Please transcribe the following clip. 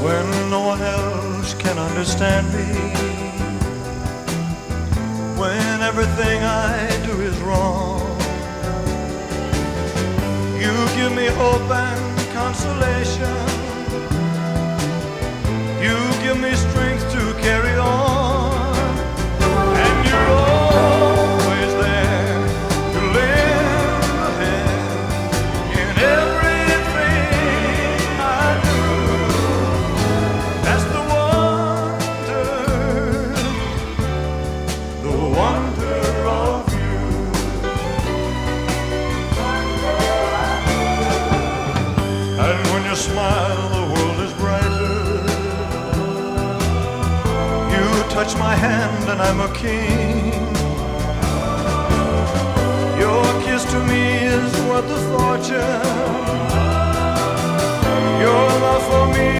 when no one else can understand me, when everything I do is wrong. You give me hope and consolation. You give me strength to carry on, and you're always there to lend a hand in everything I do. That's the wonder of you. And when you smile, the world is brighter. You touch my hand and I'm a king. Your kiss to me is worth a fortune. Your love for me